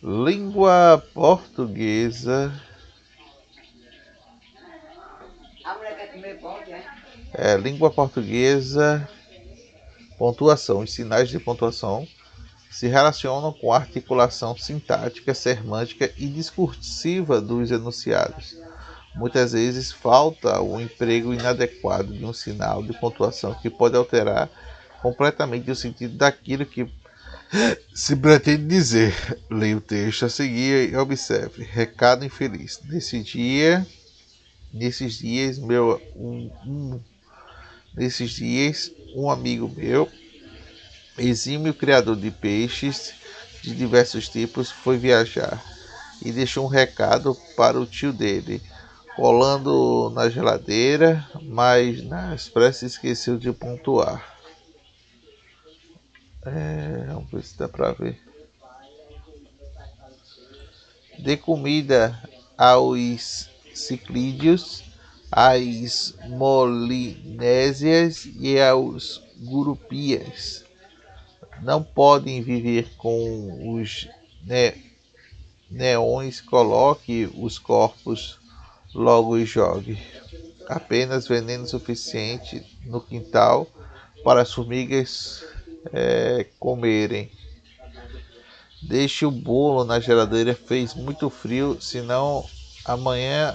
Língua portuguesa. Língua portuguesa. Pontuação. Os sinais de pontuação se relacionam com a articulação sintática, semântica e discursiva dos enunciados. Muitas vezes falta o emprego inadequado de um sinal de pontuação que pode alterar completamente o sentido daquilo que se pretende dizer. Leia o texto a seguir e observe. Recado infeliz. Nesses dias, um amigo meu, exímio criador de peixes de diversos tipos, foi viajar e deixou um recado para o tio dele, colando na geladeira, mas nas pressas esqueceu de pontuar. Vamos ver se dá para ver. Dê comida aos ciclídeos, às molinésias e aos gurupias. Não podem viver com os neões, coloque os corpos logo e jogue. Apenas veneno suficiente no quintal para as formigas comerem. Deixe o bolo na geladeira, fez muito frio, senão amanhã.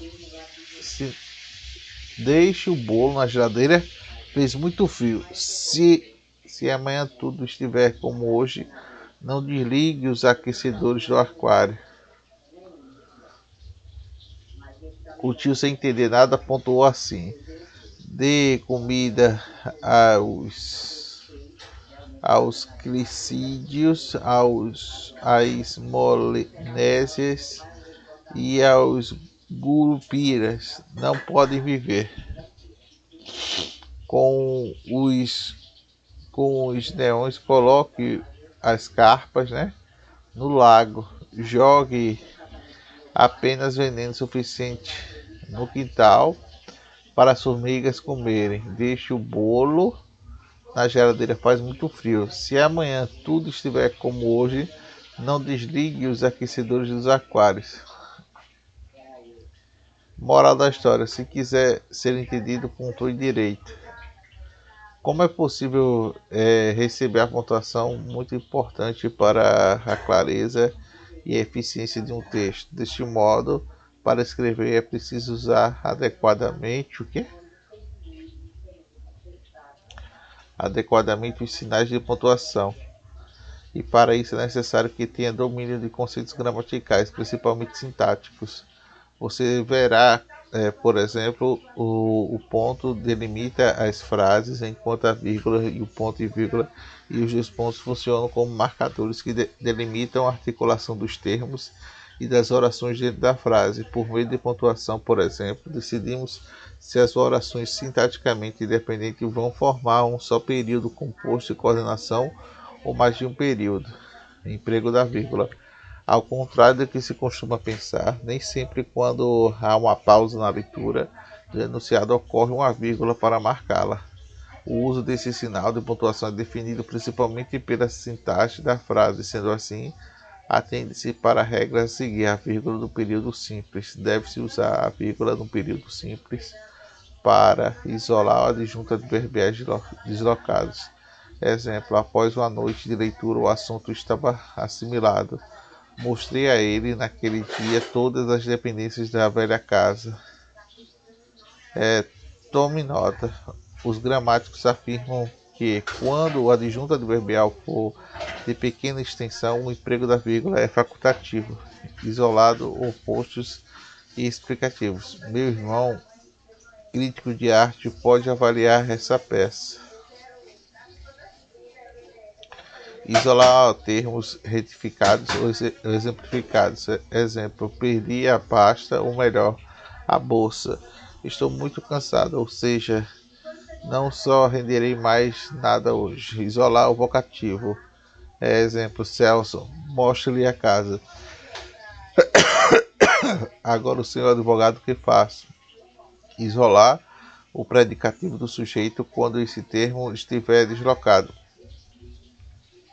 Deixe o bolo na geladeira, fez muito frio. Se amanhã tudo estiver como hoje, não desligue os aquecedores do aquário. O tio, sem entender nada, pontuou assim: dê comida aos clicídeos, às molinésias e aos gurupiras. Não podem viver com os neões. Coloque as carpas, no lago. Jogue apenas veneno suficiente no quintal para as formigas comerem. Deixe o bolo na geladeira, faz muito frio. Se amanhã tudo estiver como hoje, não desligue os aquecedores dos aquários. Moral da história: se quiser ser entendido, pontue direito. Como é possível receber a pontuação muito importante para a clareza e a eficiência de um texto? Deste modo, para escrever é preciso usar adequadamente o quê? Adequadamente os sinais de pontuação. E para isso é necessário que tenha domínio de conceitos gramaticais, principalmente sintáticos. Você verá, por exemplo, o ponto delimita as frases, enquanto a vírgula e o ponto e vírgula e os dois pontos funcionam como marcadores que delimitam a articulação dos termos e das orações dentro da frase. Por meio de pontuação, por exemplo, decidimos se as orações sintaticamente independentes vão formar um só período composto de coordenação ou mais de um período. Emprego da vírgula. Ao contrário do que se costuma pensar, nem sempre quando há uma pausa na leitura do enunciado ocorre uma vírgula para marcá-la. O uso desse sinal de pontuação é definido principalmente pela sintaxe da frase. Sendo assim, atende-se para a regra a seguir: a vírgula do período simples. Deve-se usar a vírgula no período simples para isolar a adjunta adverbiais deslocados. Exemplo: após uma noite de leitura, o assunto estava assimilado. Mostrei a ele naquele dia todas as dependências da velha casa. Tome nota: os gramáticos afirmam que, quando o adjunto adverbial for de pequena extensão, o emprego da vírgula é facultativo, isolado, opostos e explicativos. Meu irmão, crítico de arte, pode avaliar essa peça. Isolar termos retificados ou exemplificados. Exemplo: perdi a pasta, ou melhor, a bolsa. Estou muito cansado, ou seja, não só renderei mais nada hoje. Isolar o vocativo. Exemplo: Celso, mostre-lhe a casa. Agora o senhor advogado, que faço? Isolar o predicativo do sujeito quando esse termo estiver deslocado.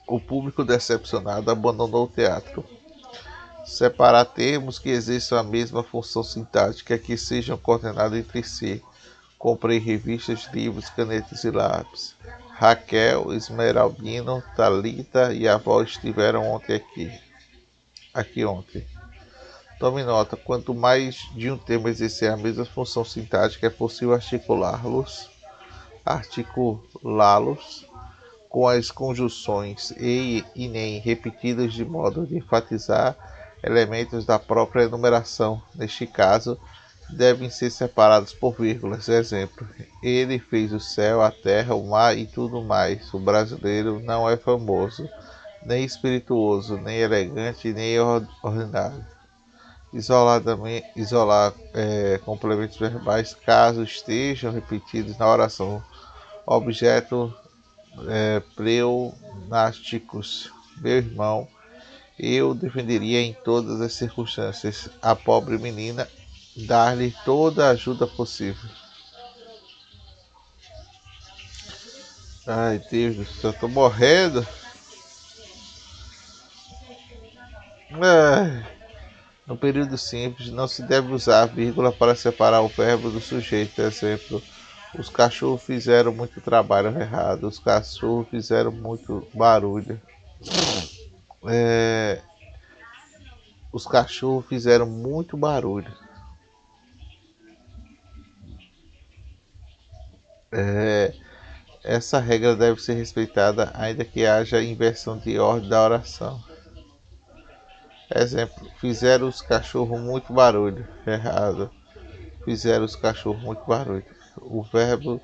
O público decepcionado abandonou o teatro. Separar termos que exerçam a mesma função sintática que sejam coordenados entre si. Comprei revistas, livros, canetas e lápis. Raquel, Esmeraldino, Talita e a avó estiveram ontem aqui ontem. Tome nota, quanto mais de um termo exercer a mesma função sintática, é possível articulá-los com as conjunções e nem repetidas de modo de enfatizar elementos da própria enumeração. Neste caso, devem ser separados por vírgulas. Exemplo: ele fez o céu, a terra, o mar e tudo mais. O brasileiro não é famoso, nem espirituoso, nem elegante, nem ordinário. Isolar complementos verbais caso estejam repetidos na oração. Objeto pleonásticos. Meu irmão, eu defenderia em todas as circunstâncias a pobre menina, dar-lhe toda a ajuda possível. Ai, Deus do céu, tô morrendo. Ai. No período simples, não se deve usar a vírgula para separar o verbo do sujeito. Exemplo: os cachorros fizeram muito trabalho errado. Os cachorros fizeram muito barulho. É, os cachorros fizeram muito barulho. É, essa regra deve ser respeitada ainda que haja inversão de ordem da oração. Exemplo: fizeram os cachorros muito barulho. Errado. Fizeram os cachorros muito barulho. O verbo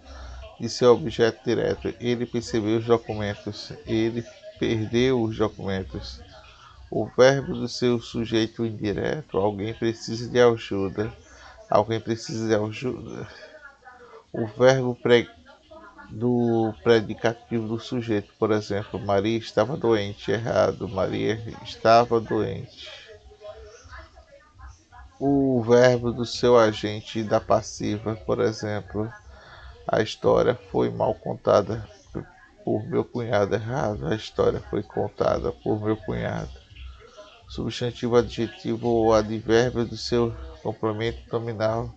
de seu objeto direto. Ele percebeu os documentos. Ele perdeu os documentos. O verbo do seu sujeito indireto. Alguém precisa de ajuda. Alguém precisa de ajuda. O verbo do predicativo do sujeito. Por exemplo, Maria estava doente. Errado. Maria estava doente. O verbo do seu agente da passiva. Por exemplo, a história foi mal contada por meu cunhado. Errado. A história foi contada por meu cunhado. Substantivo, adjetivo ou advérbio do seu complemento nominal.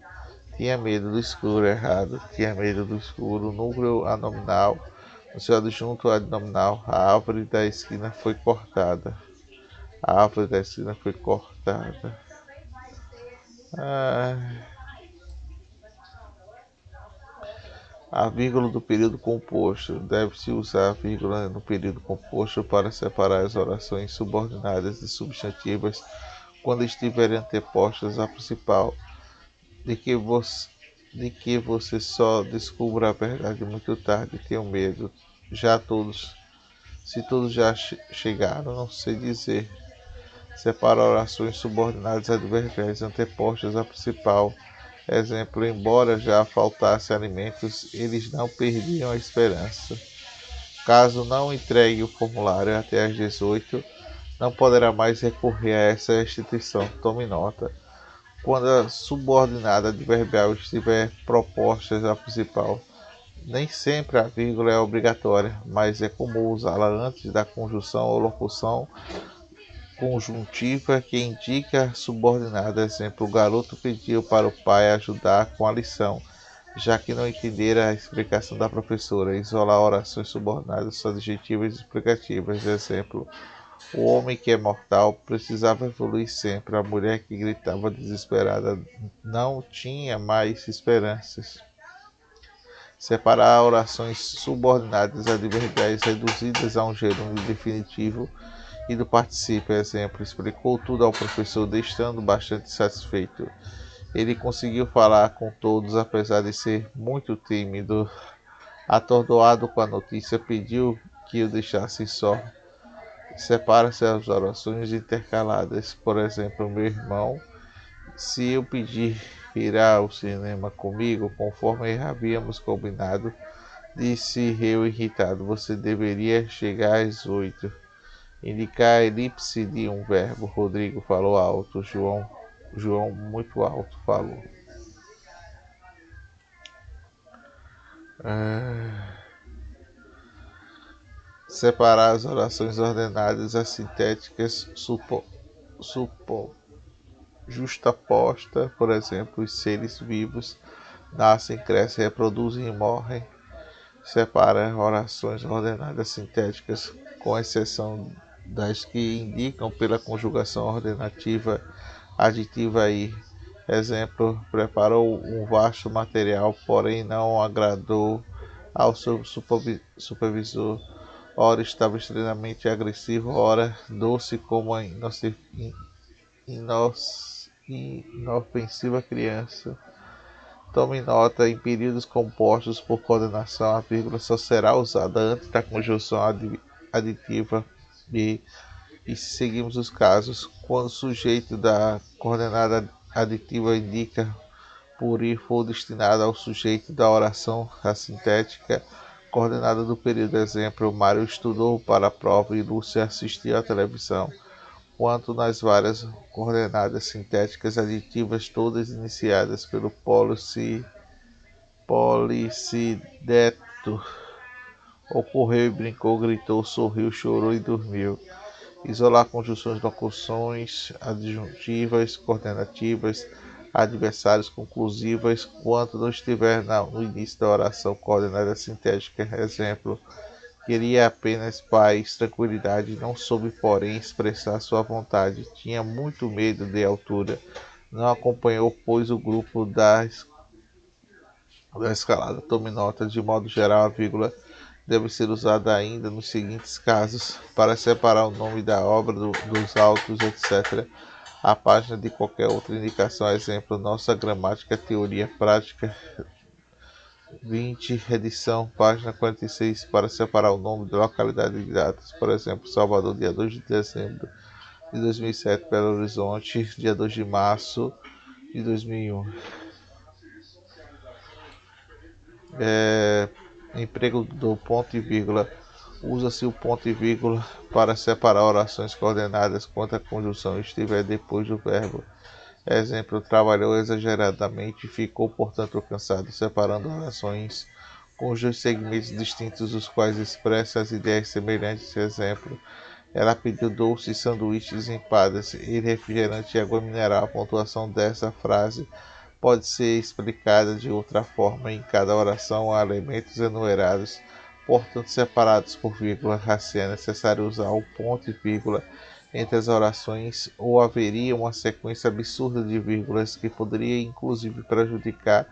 Tinha medo do escuro. Errado. Tinha medo do escuro. Núcleo anominal. No seu adjunto adnominal. A árvore da esquina foi cortada. A árvore da esquina foi cortada. Ah, a vírgula do período composto. Deve-se usar a vírgula no período composto para separar as orações subordinadas de substantivas quando estiverem antepostas à principal, de que você só descubra a verdade muito tarde. Tenho medo. Se todos já chegaram, não sei dizer. Separa orações subordinadas adverbiais antepostas à principal. Exemplo: embora já faltasse alimentos, eles não perdiam a esperança. Caso não entregue o formulário até às 18, não poderá mais recorrer a essa instituição. Tome nota. Quando a subordinada adverbial estiver proposta à principal, nem sempre a vírgula é obrigatória, mas é comum usá-la antes da conjunção ou locução conjuntiva que indica a subordinada. Exemplo: o garoto pediu para o pai ajudar com a lição, já que não entendera a explicação da professora. Isolar orações subordinadas adjetivas e explicativas. Exemplo: o homem que é mortal precisava evoluir sempre. A mulher que gritava desesperada não tinha mais esperanças. Separar orações subordinadas adverbiais reduzidas a um gerúndio definitivo e do particípio. Exemplo: explicou tudo ao professor, deixando bastante satisfeito. Ele conseguiu falar com todos, apesar de ser muito tímido. Atordoado com a notícia, pediu que o deixassem só. Separa-se as orações intercaladas. Por exemplo: meu irmão, se eu pedir ir ao cinema comigo, conforme havíamos combinado, disse eu irritado, você deveria chegar às 8. Indicar a elipse de um verbo. Rodrigo falou alto. João muito alto falou. Separar as orações ordenadas, as sintéticas justaposta, por exemplo, os seres vivos nascem, crescem, reproduzem e morrem. Separa orações ordenadas sintéticas, com exceção das que indicam pela conjugação ordenativa aditiva e. Exemplo, preparou um vasto material, porém não agradou ao seu supervisor. Ora estava extremamente agressivo, ora doce como a inofensiva criança. Tome nota, em períodos compostos por coordenação, a vírgula só será usada antes da conjunção aditiva e, se seguimos os casos, quando o sujeito da coordenada aditiva indica por ir for destinado ao sujeito da oração assintética, coordenada do período. Exemplo, Mário estudou para a prova e Lúcia assistiu à televisão. Quanto nas várias coordenadas sintéticas aditivas, todas iniciadas pelo policideto, ocorreu e brincou, gritou, sorriu, chorou e dormiu. Isolar conjunções, locuções adjuntivas, coordenativas, adversários, conclusivas, quando não estiver no início da oração coordenada sintética. Exemplo, queria apenas paz, tranquilidade, não soube, porém, expressar sua vontade. Tinha muito medo de altura. Não acompanhou, pois, o grupo da escalada. Tome nota, de modo geral, a vírgula deve ser usada ainda nos seguintes casos, para separar o nome da obra dos autos, etc. A página de qualquer outra indicação. Exemplo, Nossa Gramática, Teoria Prática 20, edição, página 46, para separar o nome da localidade de datas. Por exemplo, Salvador, dia 2 de dezembro de 2007, Belo Horizonte, dia 2 de março de 2001. Emprego do ponto e vírgula. Usa-se o ponto e vírgula para separar orações coordenadas quando a conjunção estiver depois do verbo. Exemplo, trabalhou exageradamente e ficou, portanto, cansado, separando orações com os dois segmentos distintos, os quais expressam as ideias semelhantes. Exemplo, ela pediu doces, sanduíches, empadas e refrigerante e água mineral. A pontuação dessa frase pode ser explicada de outra forma. Em cada oração há elementos enumerados, portanto separados por vírgula. Assim é necessário usar o ponto e vírgula entre as orações, ou haveria uma sequência absurda de vírgulas que poderia inclusive prejudicar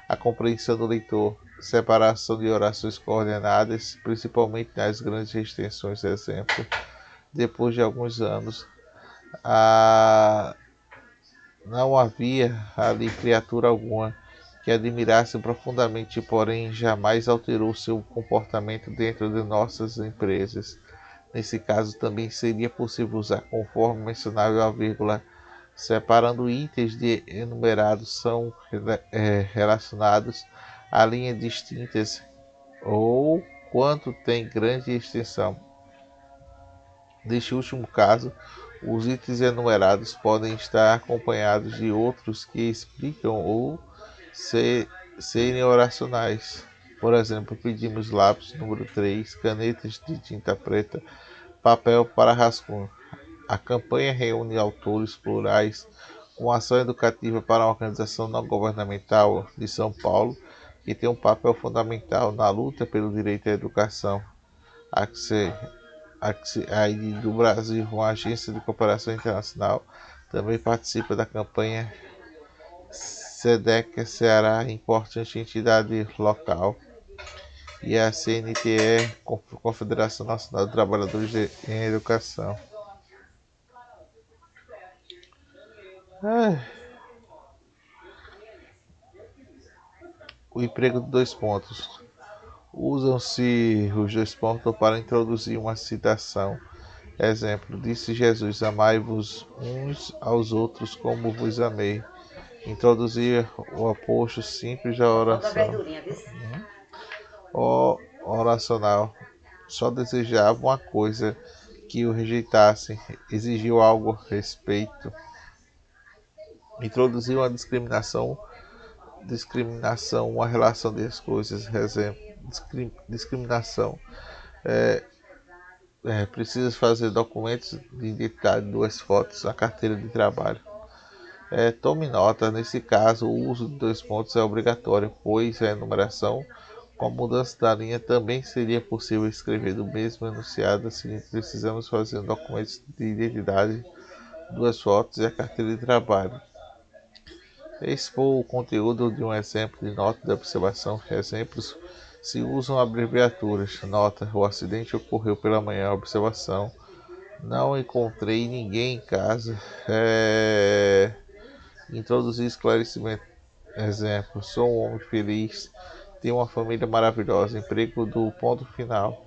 a compreensão do leitor. Separação de orações coordenadas, principalmente nas grandes extensões. Exemplo, depois de alguns anos, não havia ali criatura alguma que admirasse profundamente, porém jamais alterou seu comportamento dentro de nossas empresas. Nesse caso, também seria possível usar, conforme mencionável, a vírgula, separando itens de enumerados são relacionados a linhas distintas ou quanto tem grande extensão. Neste último caso, os itens enumerados podem estar acompanhados de outros que explicam ou serem oracionais. Por exemplo, pedimos lápis número 3, canetas de tinta preta, papel para rascunho. A campanha reúne autores plurais com ação educativa para a organização não governamental de São Paulo, que tem um papel fundamental na luta pelo direito à educação. AID do Brasil, uma agência de cooperação internacional, também participa da campanha. SEDEC Ceará, importante entidade local, e a CNTE, Confederação Nacional de Trabalhadores em Educação. O emprego de dois pontos. Usam-se os dois pontos para introduzir uma citação. Exemplo, disse Jesus, amai-vos uns aos outros como vos amei. Introduzir o aposto simples da oração. Oracional. Só desejava uma coisa, que o rejeitassem, exigiu algo a respeito. Introduziu uma discriminação, uma relação das coisas. Exemplo, discriminação. precisa fazer documentos de identidade, 2 fotos, a carteira de trabalho. Tome nota, nesse caso, o uso de 2 pontos é obrigatório, pois a enumeração com a mudança da linha também seria possível escrever do mesmo enunciado. Assim, precisamos fazer documentos de identidade, 2 fotos e a carteira de trabalho. Expor o conteúdo de um exemplo de nota de observação. Exemplos se usam abreviaturas. Nota: o acidente ocorreu pela manhã. Observação: não encontrei ninguém em casa. Introduzir esclarecimento. Exemplo: sou um homem feliz, tenho uma família maravilhosa. Emprego do ponto final.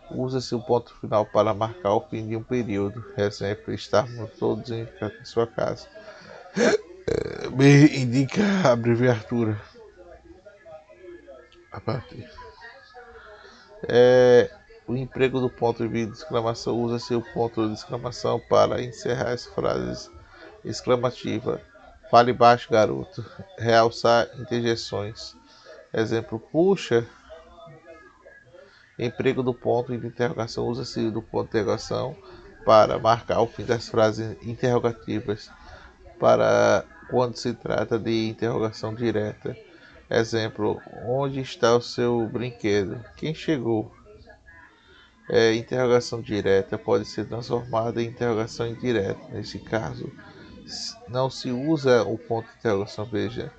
Usa-se o ponto final para marcar o fim de um período. Exemplo: estamos todos em sua casa. Me indica a abreviatura. A partir. O emprego do ponto de exclamação. Usa-se o ponto de exclamação para encerrar as frases exclamativas. Fale baixo, garoto. Realçar interjeições. Exemplo: puxa. Emprego do ponto de interrogação. Usa-se do ponto de interrogação para marcar o fim das frases interrogativas, para quando se trata de interrogação direta. Exemplo: onde está o seu brinquedo? Quem chegou? Interrogação direta pode ser transformada em interrogação indireta. Nesse caso, não se usa o ponto de interrogação. Veja: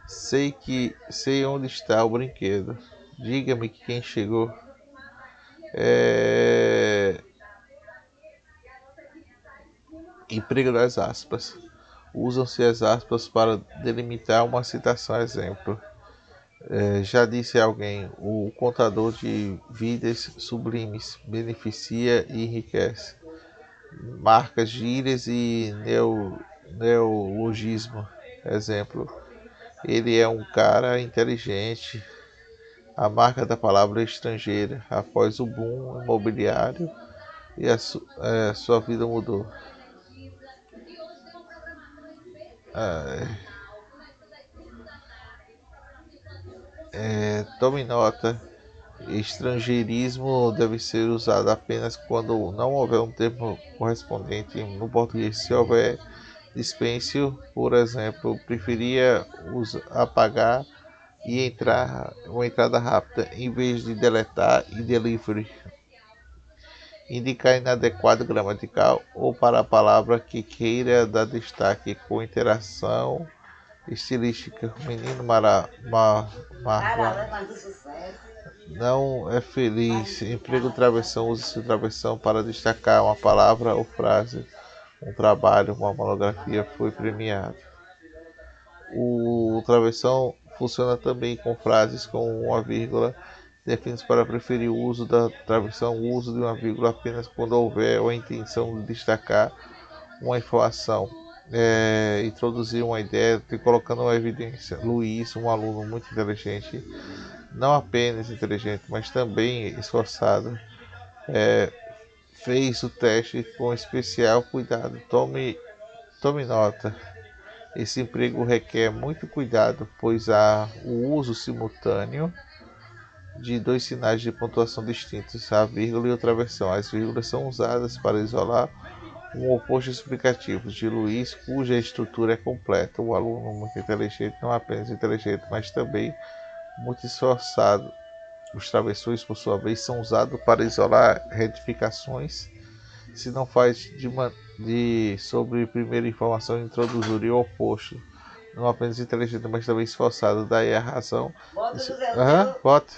sei onde está o brinquedo. Diga-me quem chegou. Emprego das aspas. Usam-se as aspas para delimitar uma citação. Exemplo: já disse alguém, o contador de vidas sublimes beneficia e enriquece. Marcas, gírias e neologismo. Exemplo: ele é um cara inteligente. A marca da palavra estrangeira. Após o boom imobiliário e sua vida mudou. Tome nota: estrangeirismo deve ser usado apenas quando não houver um termo correspondente no português. Se houver, dispense-o. Por exemplo, preferia apagar e entrar uma entrada rápida em vez de deletar e delivery. Indicar inadequado gramatical ou para a palavra que queira dar destaque com interação estilística. O menino não é feliz. Emprego travessão. Usa-se travessão para destacar uma palavra ou frase. Um trabalho, uma monografia foi premiado. O travessão funciona também com frases com uma vírgula. Define-se para preferir o uso da travessão o uso de uma vírgula apenas quando houver a intenção de destacar uma informação. Introduzir uma ideia, colocando uma evidência. Luiz, um aluno muito inteligente, não apenas inteligente, mas também esforçado, fez o teste com especial cuidado. Tome nota. Esse emprego requer muito cuidado, pois há o uso simultâneo de 2 sinais de pontuação distintos, a vírgula e outra versão. As vírgulas são usadas para isolar um oposto explicativo de Luiz, cuja estrutura é completa. O aluno muito inteligente, não apenas inteligente, mas também muito esforçado. Os travessões, por sua vez, são usados para isolar retificações. Se não faz sobre primeira informação, introduzir o oposto. Não apenas inteligente, mas também esforçado. Daí a razão. Bota.